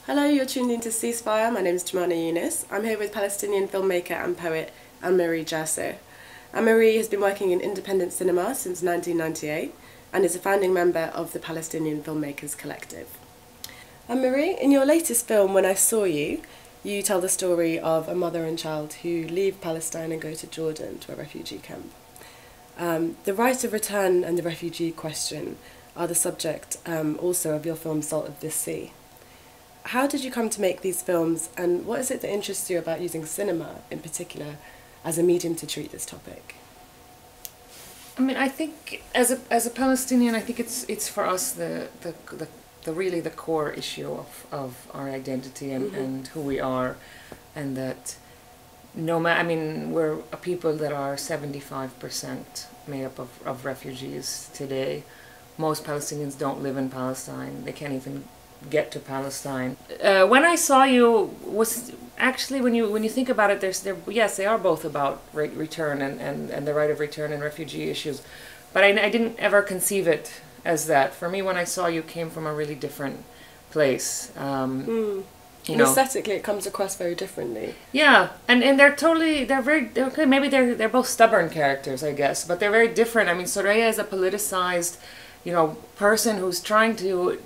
Hello, you're tuned into Ceasefire. My name is Annemarie Jacir. I'm here with Palestinian filmmaker and poet Annemarie Jacir. Annemarie has been working in independent cinema since 1998 and is a founding member of the Palestinian Filmmakers Collective. Annemarie, in your latest film, When I Saw You, you tell the story of a mother and child who leave Palestine and go to Jordan, to a refugee camp. The right of return and the refugee question are the subject also of your film Salt of the Sea. How did you come to make these films, and what is it that interests you about using cinema in particular as a medium to treat this topic? I mean, I think as a Palestinian, I think it's for us the really the core issue of our identity and who we are, and that I mean, we're a people that are 75% made up of refugees today. Most Palestinians don't live in Palestine. They can't even get to Palestine. When I Saw You was actually, when you think about it, yes, they are both about return and the right of return and refugee issues, but I didn't ever conceive it as that. For me, When I Saw You came from a really different place. You know, aesthetically, it comes across very differently. Yeah, and they're both stubborn characters, I guess, but they're very different. I mean, Soraya is a politicized, person who's trying to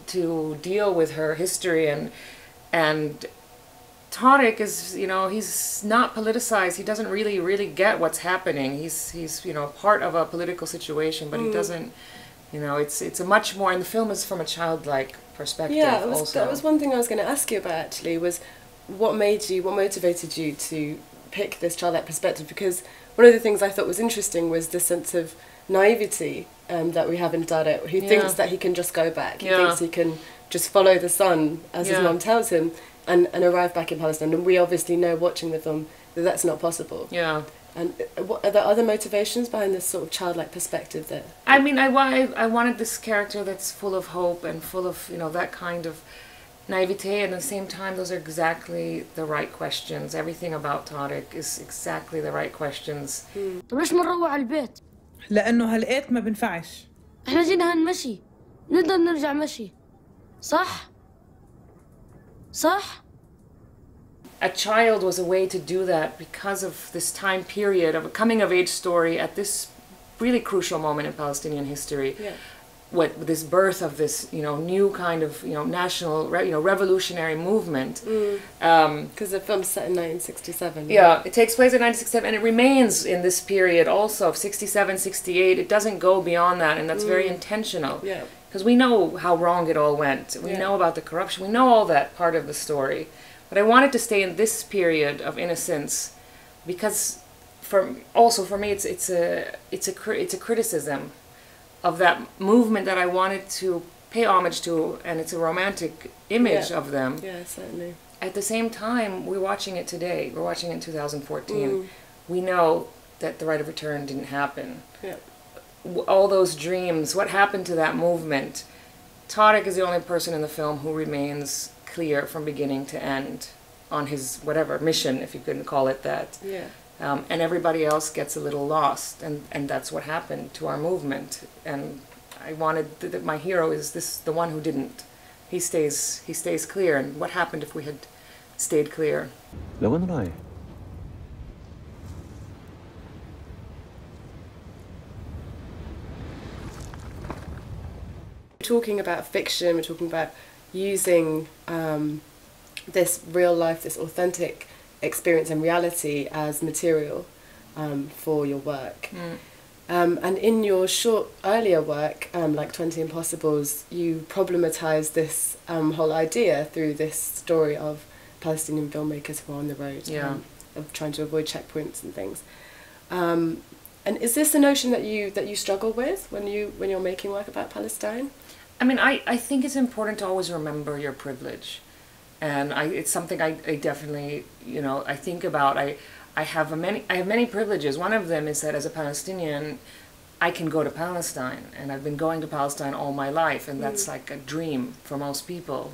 deal with her history, and Tariq is, he's not politicized. He doesn't really get what's happening. He's part of a political situation, but he doesn't. It's a much more, and the film is from a childlike perspective. Yeah, that was one thing I was going to ask you about actually, was what motivated you to pick this childlike perspective? Because one of the things I thought was interesting was the sense of naivety that we have in Tariq. He thinks that he can just go back. He thinks he can just follow the sun, as his mom tells him, and arrive back in Palestine. And we obviously know, watching the film, that that's not possible. Yeah. And what are there other motivations behind this sort of childlike perspective there? I mean, I wanted this character that's full of hope and full of, that kind of naivete, and at the same time, those are exactly the right questions. Everything about Tariq is exactly the right questions. ليش ما نروح على البيت؟ لأنه هالقيت ما بنفعش. احنا جينا هنمشي، نقدر نرجع مشي. صح؟ صح؟ A child was a way to do that because of this time period of a coming-of-age story at this really crucial moment in Palestinian history. Yeah. With this birth of this, new kind of, national, revolutionary movement. Because the film's set in 1967. Yeah, it takes place in 1967, and it remains in this period also of 67, 68. It doesn't go beyond that, and that's very intentional. Yeah. Because we know how wrong it all went. We know about the corruption. We know all that part of the story. But I wanted to stay in this period of innocence because, for me, it's a criticism of that movement that I wanted to pay homage to, and it's a romantic image of them. Yeah, certainly. At the same time, we're watching it today. We're watching it in 2014. We know that the right of return didn't happen. Yeah. All those dreams, what happened to that movement? Tariq is the only person in the film who remains clear from beginning to end on his whatever mission, if you couldn't call it that. Yeah. And everybody else gets a little lost, and that's what happened to our movement. And I wanted that my hero is the one who didn't. He stays clear. And what happened if we had stayed clear? لوين رايح؟ We're talking about fiction. We're talking about using this real life, this authentic experience and reality as material for your work. And in your earlier work, like 20 Impossibles, you problematise this whole idea through this story of Palestinian filmmakers who are on the road, of trying to avoid checkpoints and things. And is this a notion that you struggle with when you're making work about Palestine? I mean, I think it's important to always remember your privilege. And it's something I definitely, I think about. I have many privileges. One of them is that as a Palestinian, I can go to Palestine, and I've been going to Palestine all my life, and that's like a dream for most people,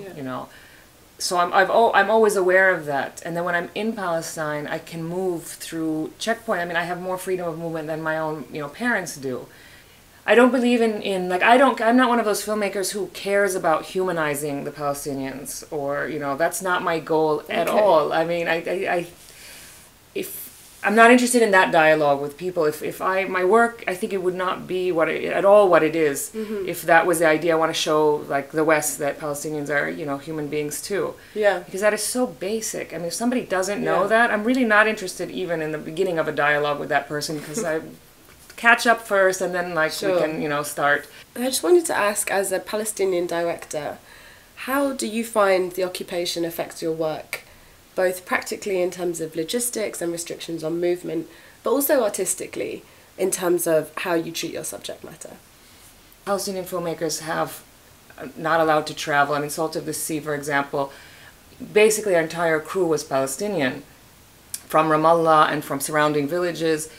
So I'm always aware of that. And then when I'm in Palestine, I can move through checkpoint. I mean, I have more freedom of movement than my own, parents do. I don't believe in like, I'm not one of those filmmakers who cares about humanizing the Palestinians, or, you know, that's not my goal at all. I mean, if I'm not interested in that dialogue with people. If my work, I think it would not be what it is if that was the idea. I want to show, like, the West, that Palestinians are, you know, human beings too. Yeah. Because that is so basic. I mean, if somebody doesn't know that, I'm really not interested even in the beginning of a dialogue with that person, because I catch up first, and then, like, we can, you know, start. I just wanted to ask, as a Palestinian director, how do you find the occupation affects your work, both practically in terms of logistics and restrictions on movement, but also artistically in terms of how you treat your subject matter? Palestinian filmmakers have not allowed to travel. I mean, Salt of the Sea, for example, basically our entire crew was Palestinian, from Ramallah and from surrounding villages.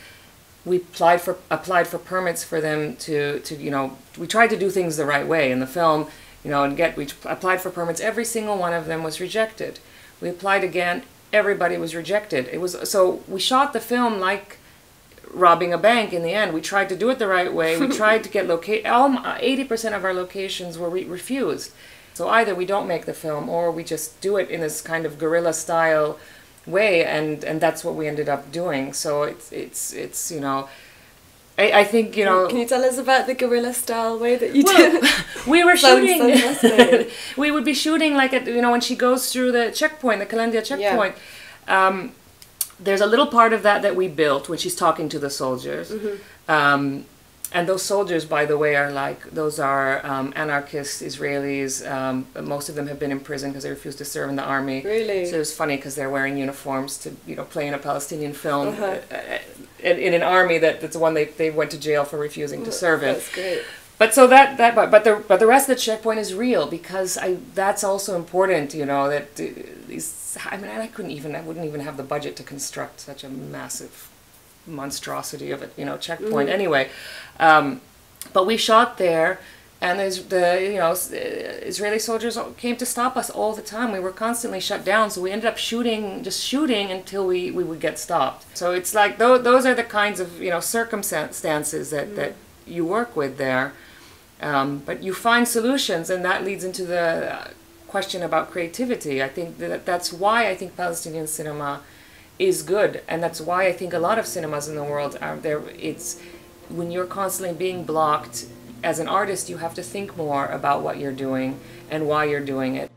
We applied for permits for them to you know, we tried to do things the right way in the film, you know, and we applied for permits. Every single one of them was rejected. We applied again, everybody was rejected. So we shot the film like robbing a bank in the end. We tried to do it the right way. We tried to get 80% of our locations were refused. So either we don't make the film, or we just do it in this kind of guerrilla style way, and that's what we ended up doing. So it's you know, I think, you know. Can you tell us about the guerrilla style way that you did? We were shooting. We would be shooting, like, at, you know, when she goes through the checkpoint, the Kalandia checkpoint. Yeah. There's a little part of that we built when she's talking to the soldiers. And those soldiers, by the way, are those are anarchist Israelis. Most of them have been in prison because they refused to serve in the army. Really? So it's funny because they're wearing uniforms to, you know, play in a Palestinian film in an army that's the one they went to jail for refusing to serve in. That's great. But so but the rest of the checkpoint is real, because that's also important, you know, that these. I mean, I wouldn't even have the budget to construct such a massive monstrosity of a, you know, checkpoint anyway. But we shot there, and Israeli soldiers came to stop us all the time. We were constantly shut down, so we ended up just shooting until we would get stopped. So it's like those are the kinds of, you know, circumstances that you work with there. But you find solutions, and that leads into the question about creativity. I think that's why I think Palestinian cinema is good, and that's why I think a lot of cinemas in the world are there. It's when you're constantly being blocked as an artist, you have to think more about what you're doing and why you're doing it.